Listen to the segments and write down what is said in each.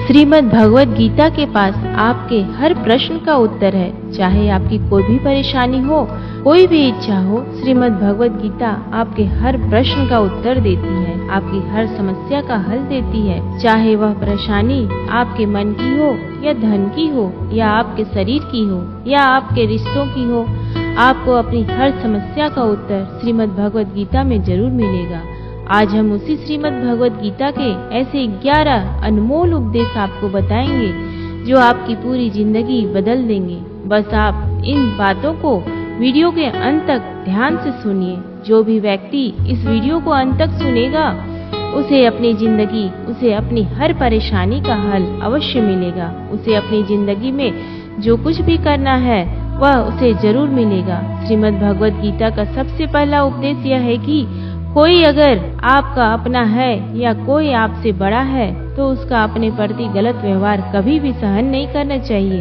श्रीमद् भगवद गीता के पास आपके हर प्रश्न का उत्तर है। चाहे आपकी कोई भी परेशानी हो, कोई भी इच्छा हो, श्रीमद् भगवद गीता आपके हर प्रश्न का उत्तर देती है, आपकी हर समस्या का हल देती है। चाहे वह परेशानी आपके मन की हो या धन की हो या आपके शरीर की हो या आपके रिश्तों की हो, आपको अपनी हर समस्या का उत्तर श्रीमद् भगवद गीता में जरूर मिलेगा। आज हम उसी श्रीमद् भगवद गीता के ऐसे 11 अनमोल उपदेश आपको बताएंगे जो आपकी पूरी जिंदगी बदल देंगे। बस आप इन बातों को वीडियो के अंत तक ध्यान से सुनिए। जो भी व्यक्ति इस वीडियो को अंत तक सुनेगा, उसे अपनी जिंदगी, उसे अपनी हर परेशानी का हल अवश्य मिलेगा। उसे अपनी जिंदगी में जो कुछ भी करना है वह उसे जरूर मिलेगा। श्रीमद् भगवद गीता का सबसे पहला उपदेश यह है कि कोई अगर आपका अपना है या कोई आपसे बड़ा है तो उसका अपने प्रति गलत व्यवहार कभी भी सहन नहीं करना चाहिए।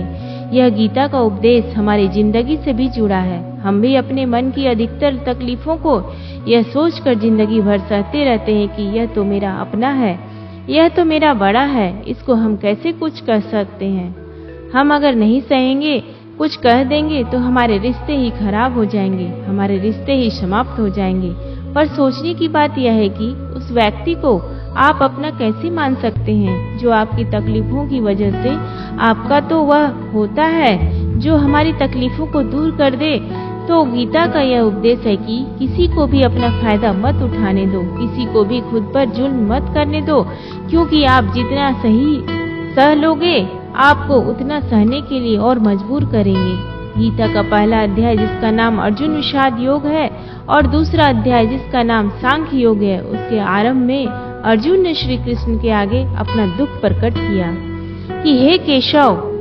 यह गीता का उपदेश हमारी जिंदगी से भी जुड़ा है। हम भी अपने मन की अधिकतर तकलीफों को यह सोचकर जिंदगी भर सहते रहते हैं कि यह तो मेरा अपना है, यह तो मेरा बड़ा है, इसको हम कैसे कुछ कर सकते हैं। हम अगर नहीं सहेंगे, कुछ कह देंगे तो हमारे रिश्ते ही खराब हो जाएंगे, हमारे रिश्ते ही समाप्त हो जाएंगे। पर सोचने की बात यह है कि उस व्यक्ति को आप अपना कैसे मान सकते हैं जो आपकी तकलीफों की वजह से आपका तो वह होता है जो हमारी तकलीफों को दूर कर दे। तो गीता का यह उपदेश है कि किसी को भी अपना फायदा मत उठाने दो, किसी को भी खुद पर जुल्म मत करने दो, क्योंकि आप जितना सही सह लोगे आपको उतना सहने के लिए और मजबूर करेंगे। गीता का पहला अध्याय जिसका नाम अर्जुन विषाद योग है और दूसरा अध्याय जिसका नाम सांख्य योग है, उसके आरंभ में अर्जुन ने श्री कृष्ण के आगे अपना दुख प्रकट किया कि हे केशव,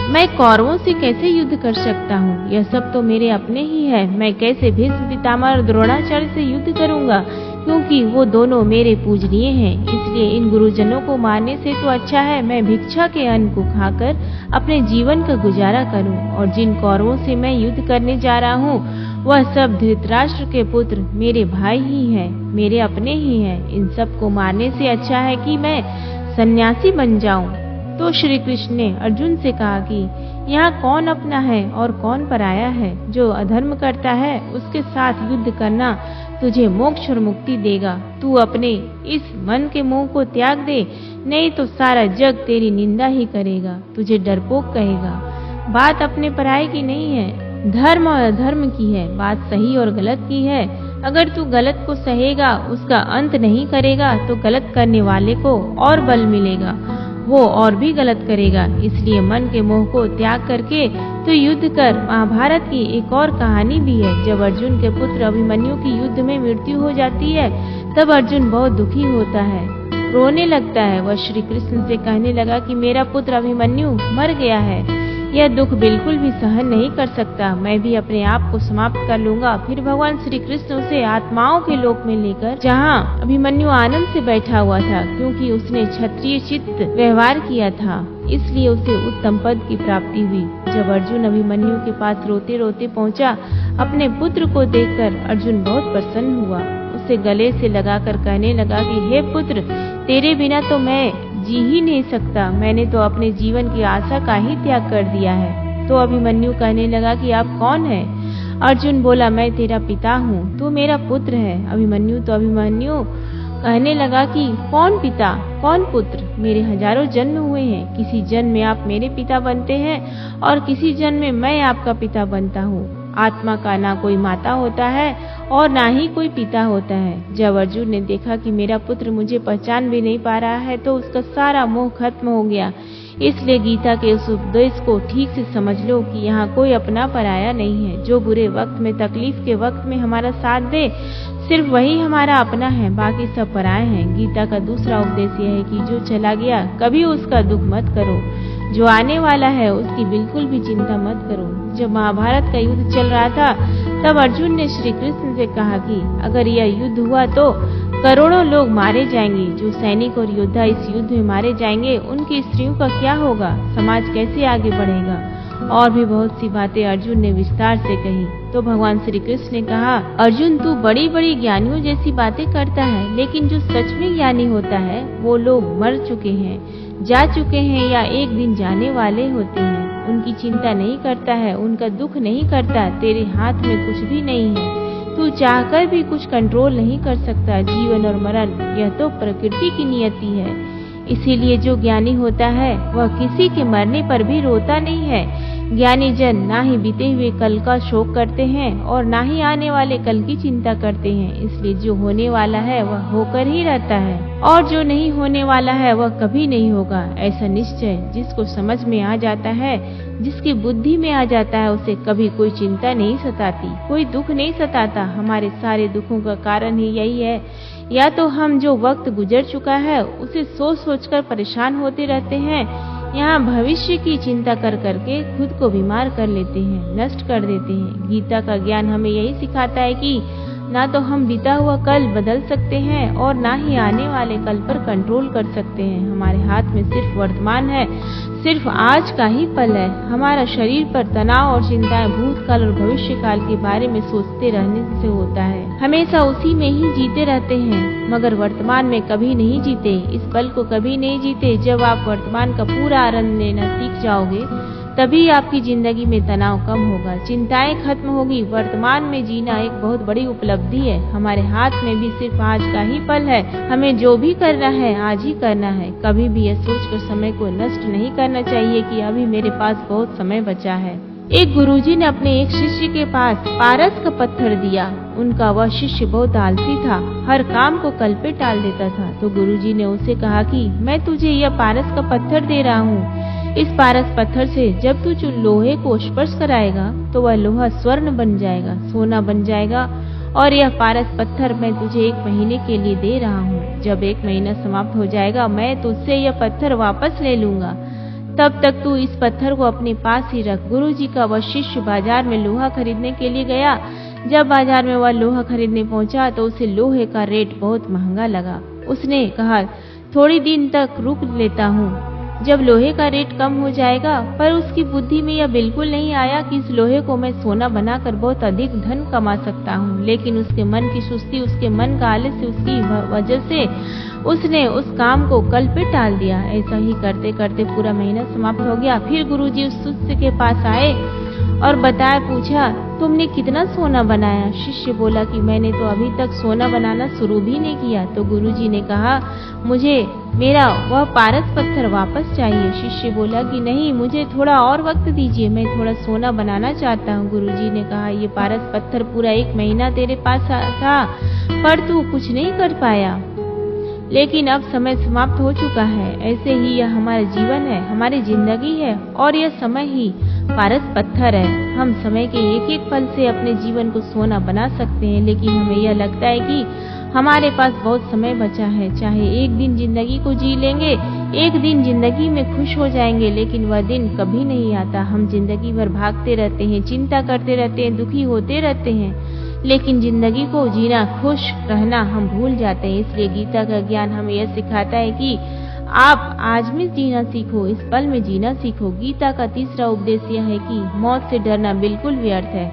मैं कौरवों से कैसे युद्ध कर सकता हूँ? यह सब तो मेरे अपने ही है। मैं कैसे भीष्म पितामह और द्रोणाचार्य से युद्ध करूँगा, क्योंकि वो दोनों मेरे पूजनीय हैं। इसलिए इन गुरुजनों को मारने से तो अच्छा है मैं भिक्षा के अन्न को खाकर अपने जीवन का गुजारा करूं। और जिन कौरवों से मैं युद्ध करने जा रहा हूं, वह सब धृतराष्ट्र के पुत्र मेरे भाई ही हैं, मेरे अपने ही हैं। इन सब को मारने से अच्छा है कि मैं सन्यासी बन जाऊं। तो श्री कृष्ण ने अर्जुन से कहा कि यहाँ कौन अपना है और कौन पराया है? जो अधर्म करता है उसके साथ युद्ध करना तुझे मोक्ष और मुक्ति देगा। तू अपने इस मन के मोह को त्याग दे, नहीं तो सारा जग तेरी निंदा ही करेगा, तुझे डरपोक कहेगा। बात अपने पराये की नहीं है, धर्म और अधर्म की है, बात सही और गलत की है। अगर तू गलत को सहेगा, उसका अंत नहीं करेगा, तो गलत करने वाले को और बल मिलेगा, वो और भी गलत करेगा। इसलिए मन के मोह को त्याग करके तो युद्ध कर। महाभारत की एक और कहानी भी है। जब अर्जुन के पुत्र अभिमन्यु की युद्ध में मृत्यु हो जाती है, तब अर्जुन बहुत दुखी होता है, रोने लगता है। वह श्री कृष्ण से कहने लगा कि मेरा पुत्र अभिमन्यु मर गया है, यह दुख बिल्कुल भी सहन नहीं कर सकता, मैं भी अपने आप को समाप्त कर लूंगा। फिर भगवान श्री कृष्ण उसे आत्माओं के लोक में लेकर, जहाँ अभिमन्यु आनंद से बैठा हुआ था, क्योंकि उसने क्षत्रिय चित्त व्यवहार किया था, इसलिए उसे उत्तम पद की प्राप्ति हुई। जब अर्जुन अभिमन्यु के पास रोते रोते पहुंचा, अपने पुत्र को देखकर अर्जुन बहुत प्रसन्न हुआ। उसे गले से लगाकर कहने लगा कि हे पुत्र, तेरे बिना तो मैं जी ही नहीं सकता, मैंने तो अपने जीवन की आशा का ही त्याग कर दिया है। तो अभिमन्यु कहने लगा कि आप कौन है? अर्जुन बोला, मैं तेरा पिता हूँ, तू मेरा पुत्र है। अभिमन्यु कहने लगा कि कौन पिता कौन पुत्र? मेरे हजारों जन्म हुए हैं, किसी जन्म में आप मेरे पिता बनते हैं और किसी जन्म में मैं आपका पिता बनता हूँ। आत्मा का ना कोई माता होता है और ना ही कोई पिता होता है। जब अर्जुन ने देखा कि मेरा पुत्र मुझे पहचान भी नहीं पा रहा है, तो उसका सारा मोह खत्म हो गया। इसलिए गीता के उस उपदेश को ठीक से समझ लो कि यहाँ कोई अपना पराया नहीं है। जो बुरे वक्त में, तकलीफ के वक्त में हमारा साथ दे, सिर्फ वही हमारा अपना है, बाकी सब पराये हैं। गीता का दूसरा उपदेश यह है कि जो चला गया कभी उसका दुख मत करो, जो आने वाला है उसकी बिल्कुल भी चिंता मत करो। जब महाभारत का युद्ध चल रहा था, तब अर्जुन ने श्री कृष्ण से कहा कि अगर यह युद्ध हुआ तो करोड़ों लोग मारे जाएंगे। जो सैनिक और योद्धा इस युद्ध में मारे जाएंगे, उनकी स्त्रियों का क्या होगा? समाज कैसे आगे बढ़ेगा? और भी बहुत सी बातें अर्जुन ने विस्तार से कही। तो भगवान श्री कृष्ण ने कहा, अर्जुन तू बड़ी बड़ी ज्ञानियों जैसी बातें करता है, लेकिन जो सच में ज्ञानी होता है वो लोग मर चुके हैं, जा चुके हैं या एक दिन जाने वाले होते हैं। उनकी चिंता नहीं करता है, उनका दुख नहीं करता। तेरे हाथ में कुछ भी नहीं है, तू चाहकर भी कुछ कंट्रोल नहीं कर सकता। जीवन और मरण यह तो प्रकृति की नियति है। इसीलिए जो ज्ञानी होता है वह किसी के मरने पर भी रोता नहीं है। ज्ञानी जन ना ही बीते हुए कल का शोक करते हैं और ना ही आने वाले कल की चिंता करते हैं। इसलिए जो होने वाला है वह होकर ही रहता है और जो नहीं होने वाला है वह कभी नहीं होगा। ऐसा निश्चय जिसको समझ में आ जाता है, जिसकी बुद्धि में आ जाता है, उसे कभी कोई चिंता नहीं सताती, कोई दुख नहीं सताता। हमारे सारे दुखों का कारण ही यही है, या तो हम जो वक्त गुजर चुका है उसे सोच सोचकर परेशान होते रहते हैं, यहाँ भविष्य की चिंता कर करके खुद को बीमार कर लेते हैं, नष्ट कर देते हैं। गीता का ज्ञान हमें यही सिखाता है कि ना तो हम बीता हुआ कल बदल सकते हैं और ना ही आने वाले कल पर कंट्रोल कर सकते हैं। हमारे हाथ में सिर्फ वर्तमान है, सिर्फ आज का ही पल है। हमारा शरीर पर तनाव और चिंताएं भूतकाल और भविष्य काल के बारे में सोचते रहने से होता है। हमेशा उसी में ही जीते रहते हैं, मगर वर्तमान में कभी नहीं जीते। इस पल को कभी नहीं जीते। जब आप वर्तमान का पूरा आनंद लेना सीख जाओगे तभी आपकी जिंदगी में तनाव कम होगा, चिंताएं खत्म होगी। वर्तमान में जीना एक बहुत बड़ी उपलब्धि है। हमारे हाथ में भी सिर्फ आज का ही पल है। हमें जो भी करना है आज ही करना है। कभी भी यह सोचकर समय को नष्ट नहीं करना चाहिए कि अभी मेरे पास बहुत समय बचा है। एक गुरुजी ने अपने एक शिष्य के पास पारस का पत्थर दिया। उनका वह शिष्य बहुत आलसी था, हर काम को कल पे टाल देता था। तो गुरुजी ने उसे कहा कि मैं तुझे यह पारस का पत्थर दे रहा हूँ। इस पारस पत्थर से जब तू लोहे को स्पर्श कराएगा तो वह लोहा स्वर्ण बन जाएगा, सोना बन जाएगा। और यह पारस पत्थर मैं तुझे 1 महीने के लिए दे रहा हूँ। जब 1 महीना समाप्त हो जाएगा मैं तुझसे यह पत्थर वापस ले लूंगा। तब तक तू इस पत्थर को अपने पास ही रख। गुरुजी का वह शिष्य बाजार में लोहा खरीदने के लिए गया। जब बाजार में वह लोहा खरीदने पहुंचा तो उसे लोहे का रेट बहुत महंगा लगा। उसने कहा, थोड़ी दिन तक रुक लेता हूँ, जब लोहे का रेट कम हो जाएगा। पर उसकी बुद्धि में यह बिल्कुल नहीं आया कि इस लोहे को मैं सोना बनाकर बहुत अधिक धन कमा सकता हूँ। लेकिन उसके मन की सुस्ती, उसके मन का आलस्य, उसकी वजह से उसने उस काम को कल पे टाल दिया। ऐसा ही करते करते पूरा महीना समाप्त हो गया। फिर गुरुजी उस शिष्य के पास आए और पूछा, तुमने कितना सोना बनाया? शिष्य बोला कि मैंने तो अभी तक सोना बनाना शुरू भी नहीं किया। तो गुरुजी ने कहा, मुझे मेरा वह पारस पत्थर वापस चाहिए। शिष्य बोला कि नहीं, मुझे थोड़ा और वक्त दीजिए, मैं थोड़ा सोना बनाना चाहता हूँ। गुरुजी ने कहा, ये पारस पत्थर पूरा 1 महीना तेरे पास था पर तू कुछ नहीं कर पाया, लेकिन अब समय समाप्त हो चुका है। ऐसे ही यह हमारा जीवन है, हमारी जिंदगी है और यह समय ही पारस पत्थर है। हम समय के एक एक पल से अपने जीवन को सोना बना सकते हैं, लेकिन हमें यह लगता है कि हमारे पास बहुत समय बचा है। चाहे एक दिन जिंदगी को जी लेंगे, एक दिन जिंदगी में खुश हो जाएंगे, लेकिन वह दिन कभी नहीं आता। हम जिंदगी भर भागते रहते हैं, चिंता करते रहते हैं, दुखी होते रहते हैं, लेकिन जिंदगी को जीना, खुश रहना हम भूल जाते हैं। इसलिए गीता का ज्ञान हमें यह सिखाता है कि आप आज में जीना सीखो, इस पल में जीना सीखो। गीता का तीसरा उपदेश यह है कि मौत से डरना बिल्कुल व्यर्थ है।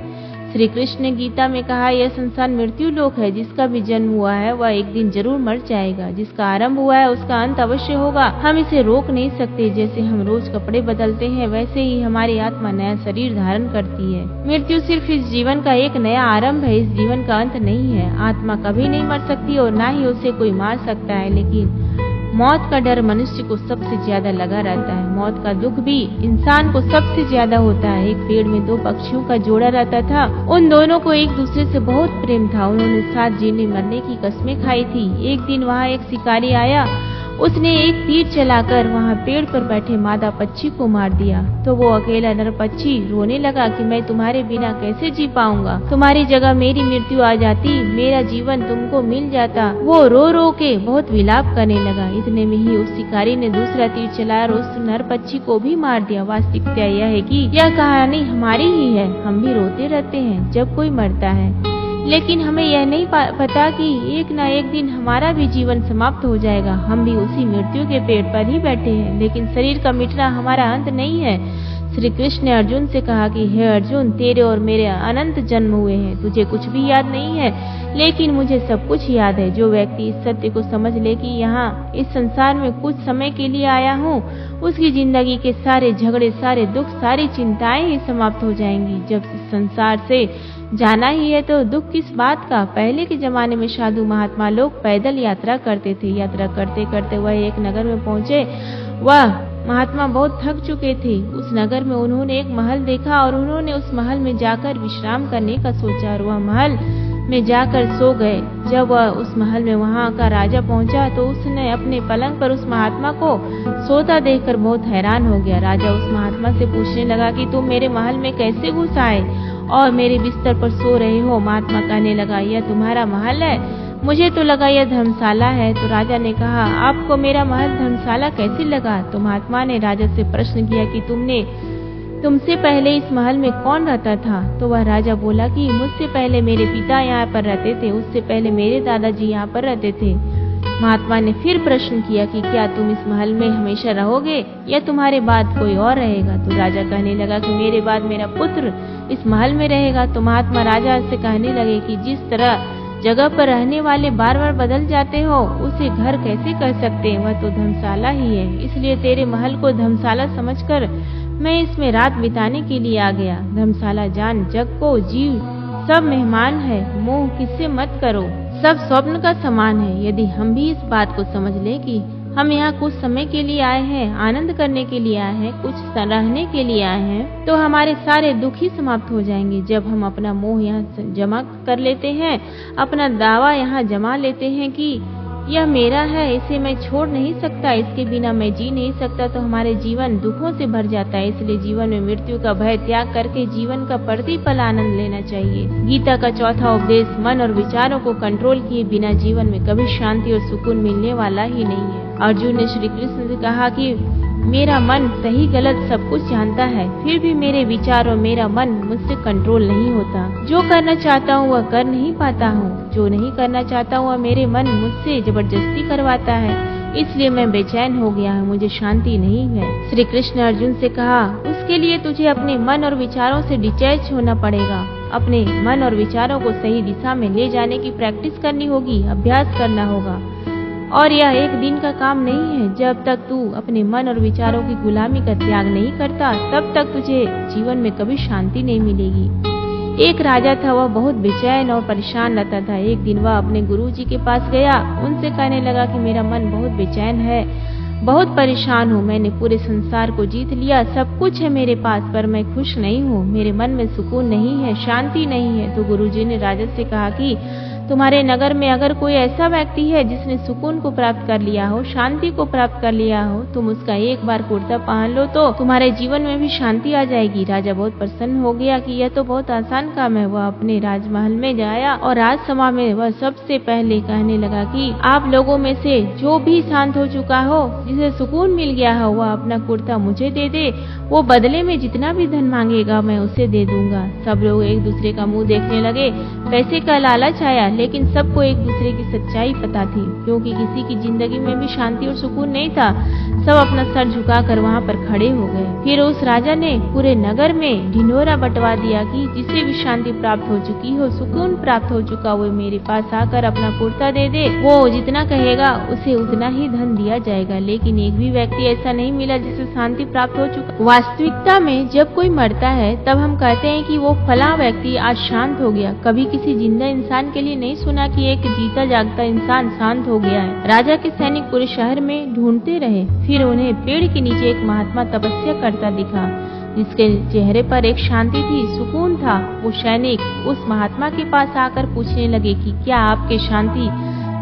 श्री कृष्ण ने गीता में कहा, यह संसार मृत्यु लोक है। जिसका भी जन्म हुआ है वह एक दिन जरूर मर जाएगा। जिसका आरंभ हुआ है उसका अंत अवश्य होगा। हम इसे रोक नहीं सकते। जैसे हम रोज कपड़े बदलते हैं, वैसे ही हमारी आत्मा नया शरीर धारण करती है। मृत्यु सिर्फ इस जीवन का एक नया आरंभ है, इस जीवन का अंत नहीं है। आत्मा कभी नहीं मर सकती और ना ही उसे कोई मार सकता है, लेकिन मौत का डर मनुष्य को सबसे ज्यादा लगा रहता है। मौत का दुख भी इंसान को सबसे ज्यादा होता है। एक पेड़ में 2 पक्षियों का जोड़ा रहता था। उन दोनों को एक दूसरे से बहुत प्रेम था। उन्होंने साथ जीने मरने की कस्में खाई थी। एक दिन वहाँ एक शिकारी आया। उसने एक तीर चलाकर वहाँ पेड़ पर बैठे मादा पक्षी को मार दिया। तो वो अकेला नर पक्षी रोने लगा कि मैं तुम्हारे बिना कैसे जी पाऊंगा। तुम्हारी जगह मेरी मृत्यु आ जाती, मेरा जीवन तुमको मिल जाता। वो रो रो के बहुत विलाप करने लगा। इतने में ही उस शिकारी ने दूसरा तीर चलाया और उस नर पक्षी को भी मार दिया। वास्तविकता यह है कि यह कहानी हमारी ही है। हम भी रोते रहते हैं जब कोई मरता है, लेकिन हमें यह नहीं पता कि एक न एक दिन हमारा भी जीवन समाप्त हो जाएगा। हम भी उसी मृत्यु के पेड़ पर ही बैठे हैं, लेकिन शरीर का मिटना हमारा अंत नहीं है। श्री कृष्ण ने अर्जुन से कहा कि हे अर्जुन, तेरे और मेरे अनंत जन्म हुए हैं, तुझे कुछ भी याद नहीं है, लेकिन मुझे सब कुछ याद है। जो व्यक्ति इस सत्य को समझ ले कि यहाँ इस संसार में कुछ समय के लिए आया हूँ, उसकी जिंदगी के सारे झगड़े, सारे दुख, सारी चिंताएं ही समाप्त हो जाएंगी। जब इस संसार से जाना ही है तो दुख किस बात का। पहले के जमाने में साधु महात्मा लोग पैदल यात्रा करते थे। यात्रा करते करते वह एक नगर में पहुंचे। वह महात्मा बहुत थक चुके थे। उस नगर में उन्होंने एक महल देखा और उन्होंने उस महल में जाकर विश्राम करने का सोचा और वह महल में जाकर सो गए। जब वह उस महल में वहां का राजा पहुंचा तो उसने अपने पलंग पर उस महात्मा को सोता देखकर बहुत हैरान हो गया। राजा उस महात्मा से पूछने लगा कि तुम मेरे महल में कैसे घुस आए और मेरे बिस्तर पर सो रहे हो। महात्मा कहने लगा, यह तुम्हारा महल है, मुझे तो लगा यह धर्मशाला है। तो राजा ने कहा, आपको मेरा महल धर्मशाला कैसे लगा? तो महात्मा ने राजा से प्रश्न किया कि तुमसे पहले इस महल में कौन रहता था? तो वह राजा बोला कि मुझसे पहले मेरे पिता यहाँ पर रहते थे, उससे पहले मेरे दादाजी यहाँ पर रहते थे। महात्मा ने फिर प्रश्न किया कि क्या तुम इस महल में हमेशा रहोगे या तुम्हारे बाद कोई और रहेगा? तो राजा कहने लगा कि मेरे बाद मेरा पुत्र इस महल में रहेगा। तो महात्मा राजा से कहने लगे कि जिस तरह जगह पर रहने वाले बार बार बदल जाते हो, उसे घर कैसे कह सकते हैं? वह तो धर्मशाला ही है। इसलिए तेरे महल को धर्मशाला समझकर मैं इसमें रात बिताने के लिए आ गया। धर्मशाला जान, जग को जीव सब मेहमान है, मोह किससे मत करो, सब स्वप्न का समान है। यदि हम भी इस बात को समझ ले कि हम यहाँ कुछ समय के लिए आए हैं, आनंद करने के लिए आए हैं, कुछ रहने के लिए आए हैं, तो हमारे सारे दुख ही समाप्त हो जाएंगे। जब हम अपना मोह यहाँ जमा कर लेते हैं, अपना दावा यहाँ जमा लेते हैं कि यह मेरा है, इसे मैं छोड़ नहीं सकता, इसके बिना मैं जी नहीं सकता, तो हमारे जीवन दुखों से भर जाता है। इसलिए जीवन में मृत्यु का भय त्याग करके जीवन का प्रतिपल आनंद लेना चाहिए। गीता का चौथा उपदेश, मन और विचारों को कंट्रोल किए बिना जीवन में कभी शांति और सुकून मिलने वाला ही नहीं है। अर्जुन ने श्री कृष्ण से कहा कि मेरा मन सही गलत सब कुछ जानता है, फिर भी मेरे विचार और मेरा मन मुझसे कंट्रोल नहीं होता। जो करना चाहता हूँ वह कर नहीं पाता हूँ, जो नहीं करना चाहता हूँ वह मेरे मन मुझसे जबरदस्ती करवाता है, इसलिए मैं बेचैन हो गया हूँ, मुझे शांति नहीं है। श्री कृष्ण ने अर्जुन से कहा, उसके लिए तुझे अपने मन और विचारों से डिटैच होना पड़ेगा। अपने मन और विचारों को सही दिशा में ले जाने की प्रैक्टिस करनी होगी, अभ्यास करना होगा। और यह एक दिन का काम नहीं है। जब तक तू अपने मन और विचारों की गुलामी का त्याग नहीं करता, तब तक तुझे जीवन में कभी शांति नहीं मिलेगी। एक राजा था, वह बहुत बेचैन और परेशान रहता था। एक दिन वह अपने गुरुजी के पास गया, उनसे कहने लगा कि मेरा मन बहुत बेचैन है, बहुत परेशान हूँ, मैंने पूरे संसार को जीत लिया, सब कुछ है मेरे पास, पर मैं खुश नहीं हूँ, मेरे मन में सुकून नहीं है, शांति नहीं है। तो गुरुजी ने राजा से कहा कि तुम्हारे नगर में अगर कोई ऐसा व्यक्ति है जिसने सुकून को प्राप्त कर लिया हो, शांति को प्राप्त कर लिया हो, तुम उसका एक बार कुर्ता पहन लो तो तुम्हारे जीवन में भी शांति आ जाएगी। राजा बहुत प्रसन्न हो गया कि यह तो बहुत आसान काम है। वह अपने राजमहल में गया और राजसभा में वह सबसे पहले कहने लगा कि आप लोगों में से जो भी शांत हो चुका हो, जिसे सुकून मिल गया हो, वह अपना कुर्ता मुझे दे दे, वो बदले में जितना भी धन मांगेगा मैं उसे दे दूंगा। सब लोग एक दूसरे का मुंह देखने लगे। पैसे का लालच आया, लेकिन सबको एक दूसरे की सच्चाई पता थी, क्योंकि किसी की जिंदगी में भी शांति और सुकून नहीं था। सब अपना सर झुकाकर वहां पर खड़े हो गए। फिर उस राजा ने पूरे नगर में ढिंढोरा बंटवा दिया कि जिसे भी शांति प्राप्त हो चुकी हो, सुकून प्राप्त हो चुका, वो मेरे पास आकर अपना कुर्ता दे दे, वो जितना कहेगा उसे उतना ही धन दिया जाएगा। लेकिन एक भी व्यक्ति ऐसा नहीं मिला जिसे शांति प्राप्त हो चुका। वास्तविकता में जब कोई मरता है तब हम कहते हैं कि वो फला व्यक्ति आज शांत हो गया। कभी किसी जिंदा इंसान के लिए नहीं सुना कि एक जीता जागता इंसान शांत हो गया है। राजा के सैनिक पूरे शहर में ढूंढते रहे, फिर उन्हें पेड़ के नीचे एक महात्मा तपस्या करता दिखा, जिसके चेहरे पर एक शांति थी, सुकून था। वो सैनिक उस महात्मा के पास आकर पूछने लगे कि क्या आपके शांति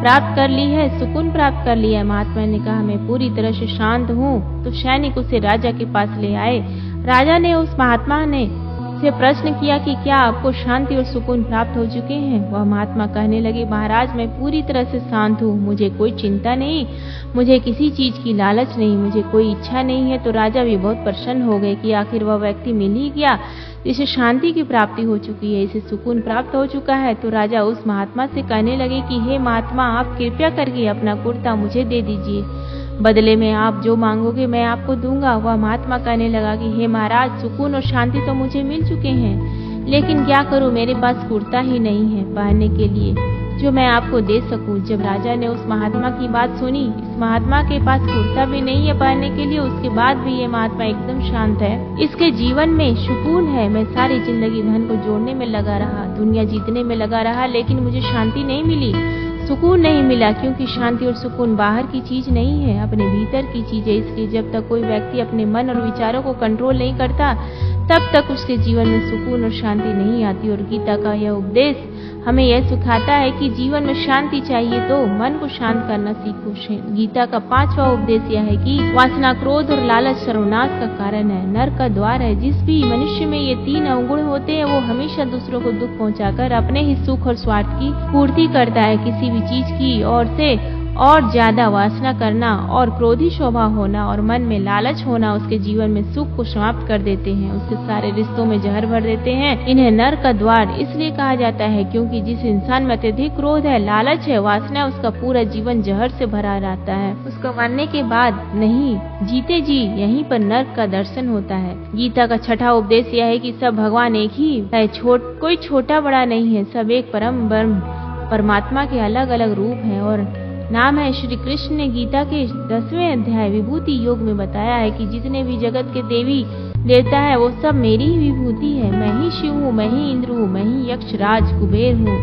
प्राप्त कर ली है, सुकून प्राप्त कर लिया है? महात्मा ने कहा, मैं पूरी तरह से शांत हूँ। तो सैनिक उसे राजा के पास ले आए। राजा ने उस महात्मा ने से प्रश्न किया कि क्या आपको शांति और सुकून प्राप्त हो चुके हैं? वह महात्मा कहने लगे, महाराज मैं पूरी तरह से शांत हूँ, मुझे कोई चिंता नहीं, मुझे किसी चीज की लालच नहीं, मुझे कोई इच्छा नहीं है। तो राजा भी बहुत प्रसन्न हो गए कि आखिर वह व्यक्ति मिल ही गया जिसे शांति की प्राप्ति हो चुकी है, इसे सुकून प्राप्त हो चुका है। तो राजा उस महात्मा से कहने लगे कि हे महात्मा, आप कृपया करके अपना कुर्ता मुझे दे दीजिए, बदले में आप जो मांगोगे मैं आपको दूंगा। वह महात्मा कहने लगा कि हे महाराज, सुकून और शांति तो मुझे मिल चुके हैं, लेकिन क्या करूं, मेरे पास कुर्ता ही नहीं है पहनने के लिए जो मैं आपको दे सकूं। जब राजा ने उस महात्मा की बात सुनी, इस महात्मा के पास कुर्ता भी नहीं है पहनने के लिए, उसके बाद भी ये महात्मा एकदम शांत है, इसके जीवन में सुकून है। मैं सारी जिंदगी धन को जोड़ने में लगा रहा, दुनिया जीतने में लगा रहा, लेकिन मुझे शांति नहीं मिली, सुकून नहीं मिला, क्योंकि शांति और सुकून बाहर की चीज नहीं है, अपने भीतर की चीज है। इसलिए जब तक कोई व्यक्ति अपने मन और विचारों को कंट्रोल नहीं करता, तब तक उसके जीवन में सुकून और शांति नहीं आती। और गीता का यह उपदेश हमें यह सिखाता है कि जीवन में शांति चाहिए तो मन को शांत करना सीखो। गीता का 5वां उपदेश यह है कि वासना, क्रोध और लालच सर्वनाश का कारण है, नरक का द्वार है। जिस भी मनुष्य में ये 3 अवगुण होते हैं, वो हमेशा दूसरों को दुख पहुंचाकर अपने ही सुख और स्वार्थ की पूर्ति करता है। किसी भी चीज की ओर से और ज्यादा वासना करना और क्रोधी स्वभाव होना और मन में लालच होना उसके जीवन में सुख को समाप्त कर देते हैं, उसके सारे रिश्तों में जहर भर देते हैं। इन्हें नरक का द्वार इसलिए कहा जाता है क्योंकि जिस इंसान में अत्यधिक क्रोध है, लालच है, वासना है, उसका पूरा जीवन जहर से भरा रहता है। उसका मरने के बाद नहीं, जीते जी यहीं पर नरक का दर्शन होता है। गीता का 6वां उपदेश यह है कि सब भगवान एक ही है, कोई छोटा बड़ा नहीं है, सब एक परम ब्रह्म परमात्मा के अलग अलग रूप हैं और नाम है। श्री कृष्ण ने गीता के 10वें अध्याय विभूति योग में बताया है कि जितने भी जगत के देवी देवता है वो सब मेरी ही विभूति है। मैं ही शिव हूँ, मैं ही इंद्र हूँ, मैं ही यक्ष राज कुबेर हूँ,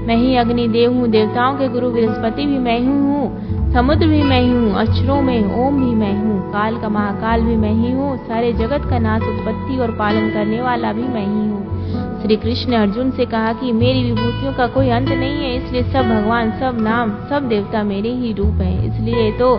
मैं ही अग्निदेव हूँ, देवताओं के गुरु बृहस्पति भी मैं ही हूँ, समुद्र भी मैं ही हूँ, अक्षरों में ओम भी मैं हूँ, काल का महाकाल भी मैं ही हूँ, सारे जगत का नाश, उत्पत्ति और पालन करने वाला भी मैं ही हूँ। श्री कृष्ण ने अर्जुन से कहा कि मेरी विभूतियों का कोई अंत नहीं है, इसलिए सब भगवान, सब नाम, सब देवता मेरे ही रूप हैं। इसलिए तो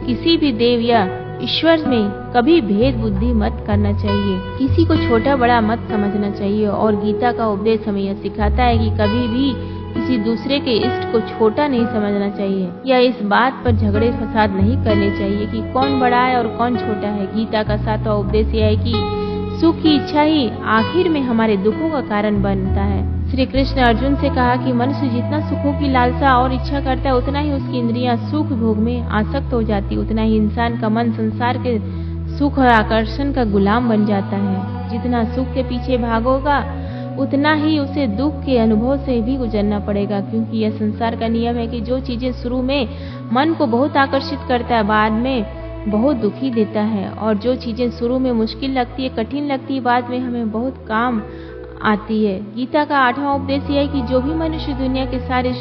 किसी भी देव या ईश्वर में कभी भेद बुद्धि मत करना चाहिए, किसी को छोटा बड़ा मत समझना चाहिए। और गीता का उपदेश हमें यह सिखाता है कि कभी भी किसी दूसरे के इष्ट को छोटा नहीं समझना चाहिए या इस बात पर झगड़े फसाद नहीं करने चाहिए कि कौन बड़ा है और कौन छोटा है। गीता का 7वां उपदेश यह है कि सुख की इच्छा ही आखिर में हमारे दुखों का कारण बनता है। श्री कृष्ण ने अर्जुन से कहा कि मनुष्य जितना सुखों की लालसा और इच्छा करता है, उतना ही उसकी इंद्रियां सुख भोग में आसक्त हो जाती, उतना ही इंसान का मन संसार के सुख और आकर्षण का गुलाम बन जाता है। जितना सुख के पीछे भागोगा उतना ही उसे दुख के अनुभव से भी गुजरना पड़ेगा, क्योंकि यह संसार का नियम है कि जो चीजें शुरू में मन को बहुत आकर्षित करता है, बाद में बहुत दुखी देता है, और जो चीजें शुरू में मुश्किल लगती है, कठिन लगती है, बाद में हमें बहुत काम आती है। गीता का 8वां उपदेश यह है कि जो भी मनुष्य दुनिया के सारे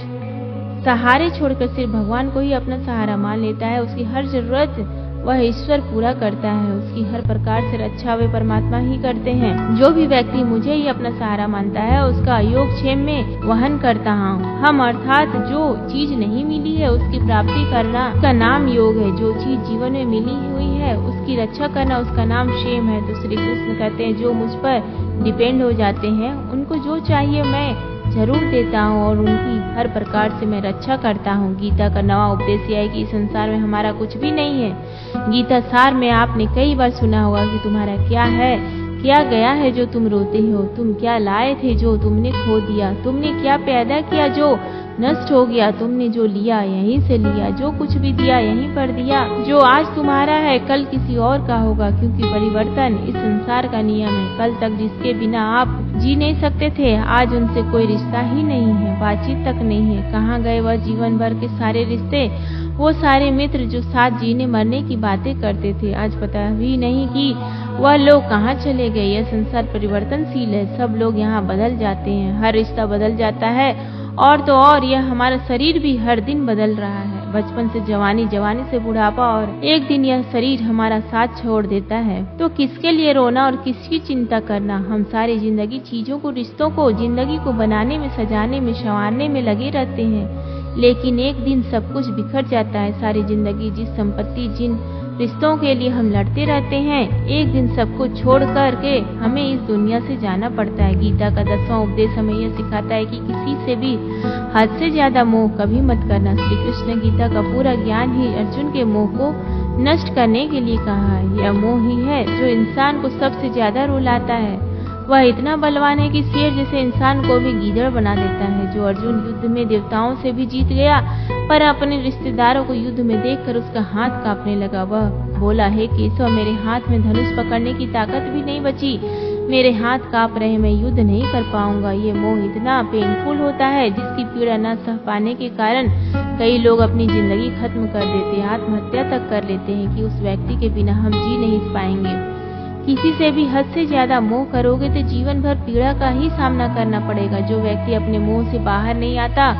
सहारे छोड़कर सिर्फ भगवान को ही अपना सहारा मान लेता है, उसकी हर जरूरत वह ईश्वर पूरा करता है, उसकी हर प्रकार से रक्षा वे परमात्मा ही करते हैं। जो भी व्यक्ति मुझे ही अपना सहारा मानता है, उसका योगक्षेम में वहन करता हूँ। हम अर्थात जो चीज नहीं मिली है उसकी प्राप्ति करना, उसका नाम योग है। जो चीज जीवन में मिली हुई है उसकी रक्षा करना, उसका नाम क्षेम है। तो श्री कृष्ण कहते हैं जो मुझ पर डिपेंड हो जाते हैं उनको जो चाहिए मैं जरूर देता हूँ और उनकी हर प्रकार से मैं रक्षा करता हूँ। गीता का 9वां उपदेश यह है कि इस संसार में हमारा कुछ भी नहीं है। गीता सार में आपने कई बार सुना होगा कि तुम्हारा क्या है, क्या गया है जो तुम रोते हो, तुम क्या लाए थे जो तुमने खो दिया, तुमने क्या पैदा किया जो नष्ट हो गया, तुमने जो लिया यहीं से लिया, जो कुछ भी दिया यहीं पर दिया, जो आज तुम्हारा है कल किसी और का होगा, क्योंकि परिवर्तन इस संसार का नियम है। कल तक जिसके बिना आप जी नहीं सकते थे, आज उनसे कोई रिश्ता ही नहीं है, बातचीत तक नहीं है। कहाँ गए वह जीवन भर के सारे रिश्ते, वो सारे मित्र जो साथ जीने मरने की बातें करते थे, आज पता भी नहीं कि वह लोग कहाँ चले गए। यह संसार परिवर्तनशील है, सब लोग यहाँ बदल जाते हैं, हर रिश्ता बदल जाता है, और तो और यह हमारा शरीर भी हर दिन बदल रहा है। बचपन से जवानी, जवानी से बुढ़ापा, और एक दिन यह शरीर हमारा साथ छोड़ देता है। तो किसके लिए रोना और किसकी चिंता करना। हम सारी जिंदगी चीजों को, रिश्तों को, जिंदगी को बनाने में, सजाने में, संवारने में लगे रहते हैं, लेकिन एक दिन सब कुछ बिखर जाता है। सारी जिंदगी जिस संपत्ति, जिन रिश्तों के लिए हम लड़ते रहते हैं, एक दिन सब कुछ छोड़ करके हमें इस दुनिया से जाना पड़ता है। गीता का 10वां उपदेश हमें यह सिखाता है कि किसी से भी हद से ज्यादा मोह कभी मत करना। श्री कृष्ण गीता का पूरा ज्ञान ही अर्जुन के मोह को नष्ट करने के लिए कहा है। यह मोह ही है जो इंसान को सबसे ज्यादा रुलाता है। वह इतना बलवान है कि शेर जैसे इंसान को भी गीदड़ बना देता है। जो अर्जुन युद्ध में देवताओं से भी जीत गया, पर अपने रिश्तेदारों को युद्ध में देखकर उसका हाथ कांपने लगा। वह बोला, हे केशव, मेरे हाथ में धनुष पकड़ने की ताकत भी नहीं बची, मेरे हाथ कांप रहे, मैं युद्ध नहीं कर पाऊंगा। ये मोह इतना पेनफुल होता है जिसकी पीड़ा न सह पाने के कारण कई लोग अपनी जिंदगी खत्म कर देते हैं, आत्महत्या तक कर लेते हैं कि उस व्यक्ति के बिना हम जी नहीं पाएंगे। किसी से भी हद से ज्यादा मोह करोगे तो जीवन भर पीड़ा का ही सामना करना पड़ेगा। जो व्यक्ति अपने मोह से बाहर नहीं आता,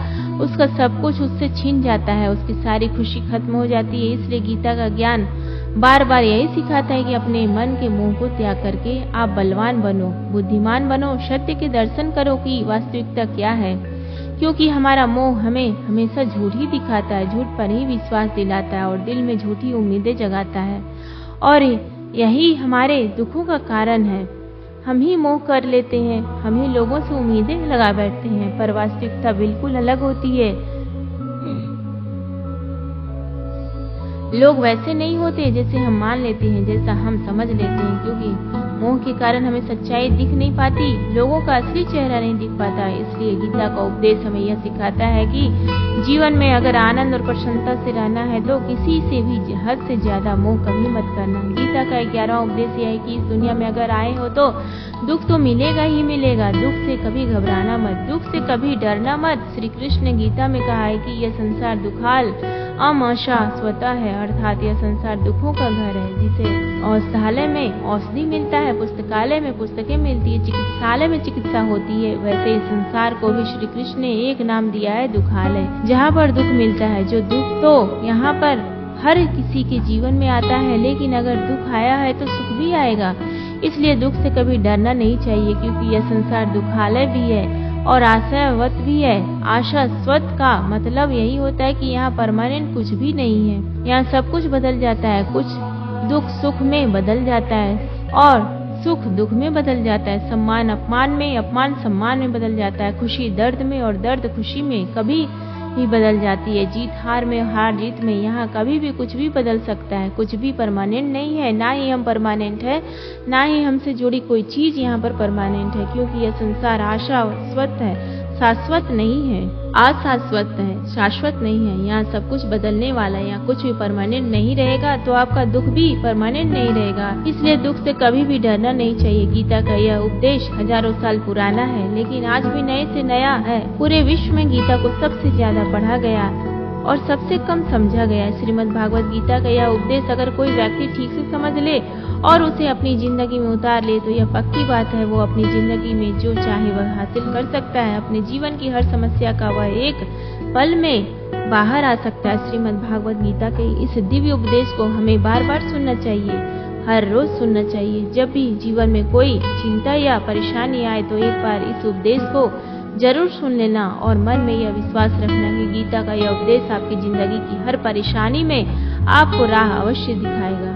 उसका सब कुछ उससे छिन जाता है, उसकी सारी खुशी खत्म हो जाती है। इसलिए गीता का ज्ञान बार बार यही सिखाता है कि अपने मन के मोह को त्याग करके आप बलवान बनो, बुद्धिमान बनो, सत्य के दर्शन करो कि वास्तविकता क्या है। क्योंकि हमारा मोह हमें हमेशा झूठ ही दिखाता है, झूठ पर ही विश्वास दिलाता है और दिल में झूठी उम्मीदें जगाता है, और यही हमारे दुखों का कारण है। हम ही मोह कर लेते हैं, हम ही लोगों से उम्मीदें लगा बैठते हैं, पर वास्तविकता बिल्कुल अलग होती है। लोग वैसे नहीं होते जैसे हम मान लेते हैं, जैसा हम समझ लेते हैं। क्योंकि मोह के कारण हमें सच्चाई दिख नहीं पाती, लोगों का असली चेहरा नहीं दिख पाता। इसलिए गीता का उपदेश हमें यह सिखाता है कि जीवन में अगर आनंद और प्रसन्नता से रहना है तो किसी से भी हद से ज्यादा मोह कभी मत करना। गीता का 11वां उपदेश यह है कि इस दुनिया में अगर आए हो तो दुख तो मिलेगा ही मिलेगा, दुख से कभी घबराना मत, दुख से कभी डरना मत। श्री कृष्ण ने गीता में कहा है कि यह संसार दुखाल अमशाश्वत है, अर्थात यह संसार दुखों का घर है। जिसे औषधालय में औषधि मिलता है, पुस्तकालय में पुस्तकें मिलती है, चिकित्सालय में चिकित्सा होती है, वैसे इस संसार को भी श्री कृष्ण ने एक नाम दिया है, दुखालय, जहाँ पर दुख मिलता है। जो दुख तो यहाँ पर हर किसी के जीवन में आता है, लेकिन अगर दुख आया है तो सुख भी आएगा। इसलिए दुख से कभी डरना नहीं चाहिए, क्योंकि यह संसार दुखालय भी है और आशावत भी है। आशास्वत का मतलब यही होता है कि यहाँ परमानेंट कुछ भी नहीं है, यहाँ सब कुछ बदल जाता है। कुछ दुख सुख में बदल जाता है और सुख दुख में बदल जाता है, सम्मान अपमान में, अपमान सम्मान में बदल जाता है, खुशी दर्द में और दर्द खुशी में कभी भी बदल जाती है, जीत हार में, हार जीत में। यहाँ कभी भी कुछ भी बदल सकता है, कुछ भी परमानेंट नहीं है, ना ही हम परमानेंट है, ना ही हमसे जुड़ी कोई चीज यहाँ पर परमानेंट है। क्योंकि यह संसार आशास्वत है, शाश्वत नहीं है, अशाश्वत है, शाश्वत नहीं है। यहाँ सब कुछ बदलने वाला है, यहाँ कुछ भी परमानेंट नहीं रहेगा, तो आपका दुख भी परमानेंट नहीं रहेगा। इसलिए दुख से कभी भी डरना नहीं चाहिए। गीता का यह उपदेश हजारों साल पुराना है, लेकिन आज भी नए से नया है। पूरे विश्व में गीता को सबसे ज्यादा पढ़ा गया और सबसे कम समझा गया। श्रीमद् भागवत गीता का यह उपदेश अगर कोई व्यक्ति ठीक से समझ ले और उसे अपनी जिंदगी में उतार ले तो यह पक्की बात है, वो अपनी जिंदगी में जो चाहे वह हासिल कर सकता है। अपने जीवन की हर समस्या का वह एक पल में बाहर आ सकता है। श्रीमद् भागवत गीता के इस दिव्य उपदेश को हमें बार बार सुनना चाहिए, हर रोज सुनना चाहिए। जब भी जीवन में कोई चिंता या परेशानी आए तो एक बार इस उपदेश को जरूर सुन लेना और मन में यह विश्वास रखना कि गीता का यह उपदेश आपकी जिंदगी की हर परेशानी में आपको राह अवश्य दिखाएगा।